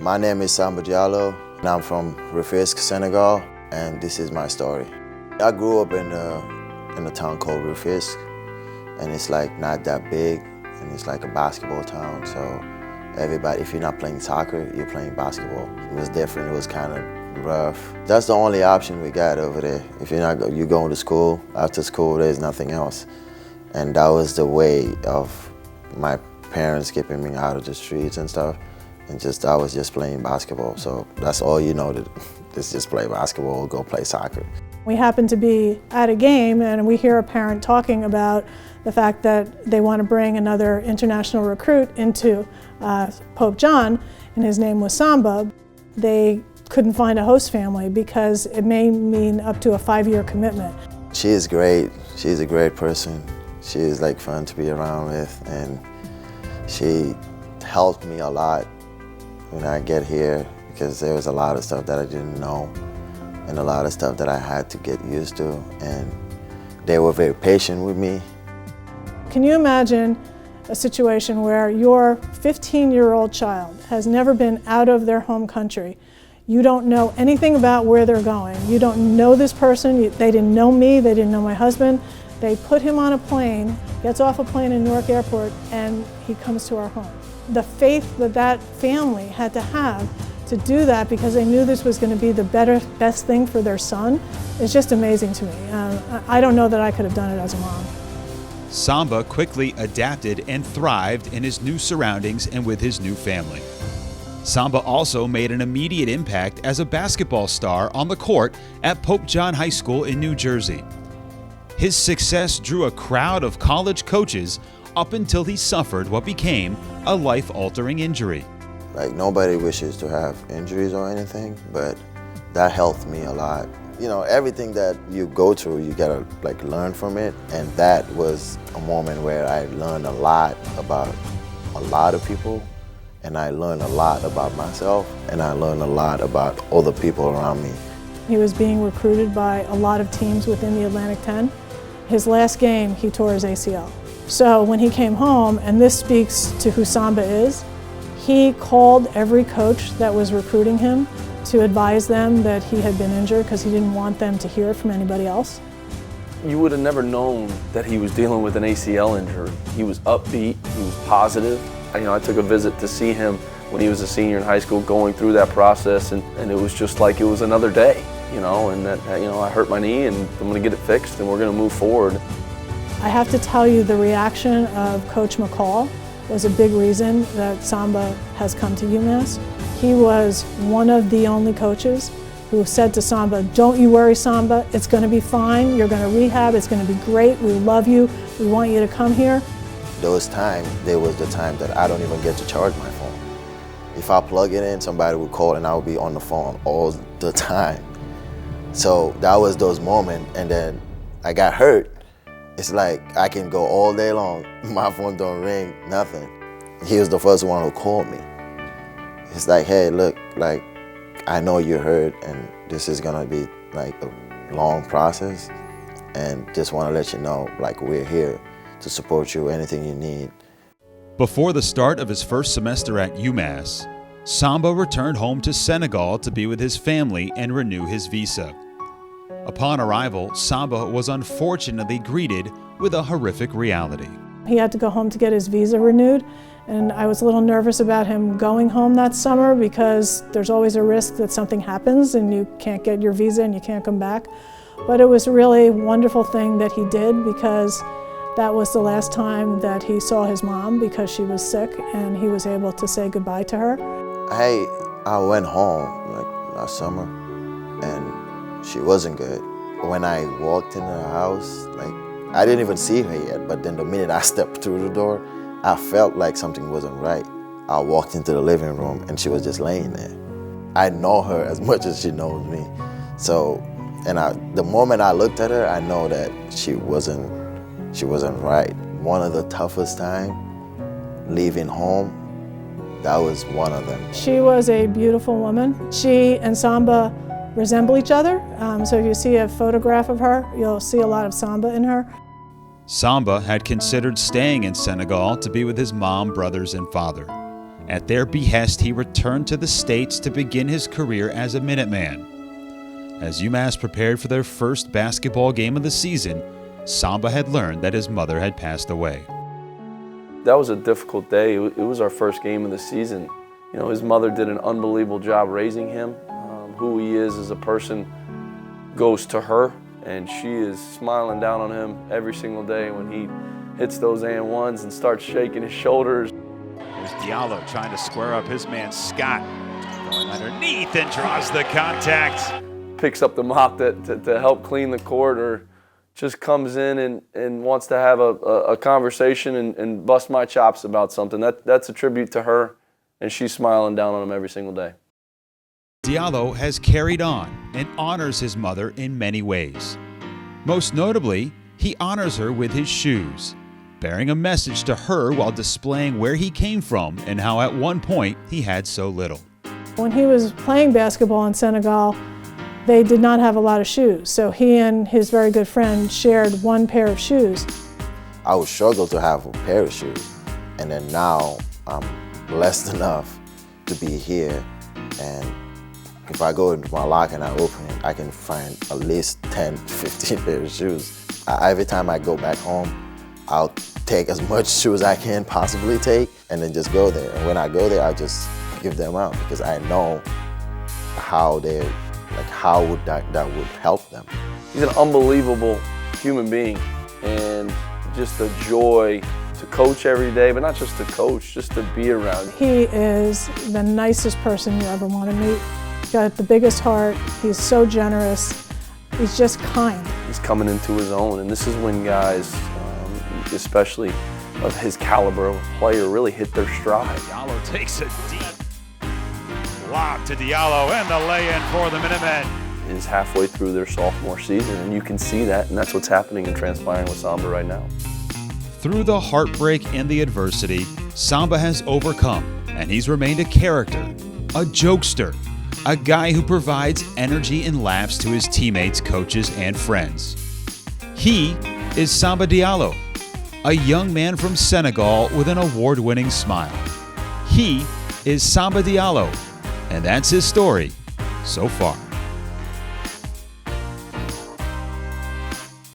My name is Samba Diallo, and I'm from Rufisque, Senegal, and this is my story. I grew up in a town called Rufisque, and it's like not that big, and it's like a basketball town, so everybody, if you're not playing soccer, you're playing basketball. It was different, it was kind of rough. That's the only option we got over there. If you're going to school, after school there's nothing else. And that was the way of my parents keeping me out of the streets and stuff. And I was just playing basketball. So that's all you know, is just play basketball or go play soccer. We happen to be at a game and we hear a parent talking about the fact that they want to bring another international recruit into Pope John, and his name was Samba. They couldn't find a host family because it may mean up to a 5-year commitment. She is great. She's a great person. She is like fun to be around with, and she helped me a lot when I get here because there was a lot of stuff that I didn't know and a lot of stuff that I had to get used to, and they were very patient with me. Can you imagine a situation where your 15-year-old child has never been out of their home country? You don't know anything about where they're going. You don't know this person. They didn't know me. They didn't know my husband. They put him on a plane, gets off a plane in Newark Airport, and he comes to our home. The faith that that family had to have to do that because they knew this was going to be the best thing for their son is just amazing to me. I don't know that I could have done it as a mom. Samba quickly adapted and thrived in his new surroundings and with his new family. Samba also made an immediate impact as a basketball star on the court at Pope John High School in New Jersey. His success drew a crowd of college coaches up until he suffered what became a life-altering injury. Like, nobody wishes to have injuries or anything, but that helped me a lot. You know, everything that you go through, you gotta like learn from it, and that was a moment where I learned a lot about a lot of people, and I learned a lot about myself, and I learned a lot about other people around me. He was being recruited by a lot of teams within the Atlantic 10. His last game, he tore his ACL. So when he came home, and this speaks to who Samba is, he called every coach that was recruiting him to advise them that he had been injured because he didn't want them to hear it from anybody else. You would have never known that he was dealing with an ACL injury. He was upbeat, he was positive. I took a visit to see him when he was a senior in high school going through that process, and it was just like it was another day, and that, I hurt my knee and I'm gonna get it fixed and we're gonna move forward. I have to tell you, the reaction of Coach McCall was a big reason that Samba has come to UMass. He was one of the only coaches who said to Samba, "Don't you worry, Samba, it's going to be fine, you're going to rehab, it's going to be great, we love you, we want you to come here." There was the time that I don't even get to charge my phone. If I plug it in, somebody would call and I would be on the phone all the time. So that was those moments, and then I got hurt. It's like I can go all day long, my phone don't ring, nothing. He was the first one who called me. It's like, hey, look, like, I know you're hurt and this is gonna be like a long process, and just wanna let you know, like, we're here to support you, anything you need. Before the start of his first semester at UMass, Samba returned home to Senegal to be with his family and renew his visa. Upon arrival, Samba was unfortunately greeted with a horrific reality. He had to go home to get his visa renewed, and I was a little nervous about him going home that summer because there's always a risk that something happens and you can't get your visa and you can't come back. But it was really a wonderful thing that he did because that was the last time that he saw his mom because she was sick, and he was able to say goodbye to her. I went home like last summer, and she wasn't good. When I walked into the house, like, I didn't even see her yet, but then the minute I stepped through the door, I felt like something wasn't right. I walked into the living room and she was just laying there. I know her as much as she knows me. So, the moment I looked at her, I know that she wasn't right. One of the toughest times, leaving home, that was one of them. She was a beautiful woman. She and Samba resemble each other. So if you see a photograph of her, you'll see a lot of Samba in her. Samba had considered staying in Senegal to be with his mom, brothers, and father. At their behest, he returned to the States to begin his career as a Minuteman. As UMass prepared for their first basketball game of the season, Samba had learned that his mother had passed away. That was a difficult day. It was our first game of the season. You know, his mother did an unbelievable job raising him. Who he is as a person goes to her, and she is smiling down on him every single day when he hits those and ones and starts shaking his shoulders. There's Diallo trying to square up his man Scott, going underneath and draws the contact. Picks up the mop to help clean the court, or just comes in and wants to have a conversation and bust my chops about something. That's a tribute to her, and she's smiling down on him every single day. Diallo has carried on and honors his mother in many ways. Most notably, he honors her with his shoes, bearing a message to her while displaying where he came from and how at one point he had so little. When he was playing basketball in Senegal, they did not have a lot of shoes, so he and his very good friend shared one pair of shoes. I would struggle to have a pair of shoes, and then now I'm blessed enough to be here, and if I go into my locker and I open it, I can find at least 10, 15 pairs of shoes. Every time I go back home, I'll take as much shoes I can possibly take and then just go there. And when I go there, I just give them out because I know how that would help them. He's an unbelievable human being, and just a joy to coach every day, but not just to coach, just to be around. He is the nicest person you ever want to meet. He's got the biggest heart. He's so generous. He's just kind. He's coming into his own, and this is when guys, especially of his caliber of player, really hit their stride. Diallo takes a deep lob to Diallo and the lay-in for the Minutemen. Is halfway through their sophomore season, and you can see that, and that's what's happening and transpiring with Samba right now. Through the heartbreak and the adversity, Samba has overcome, and he's remained a character, a jokester, a guy who provides energy and laughs to his teammates, coaches, and friends. He is Samba Diallo, a young man from Senegal with an award-winning smile. He is Samba Diallo, and that's his story so far.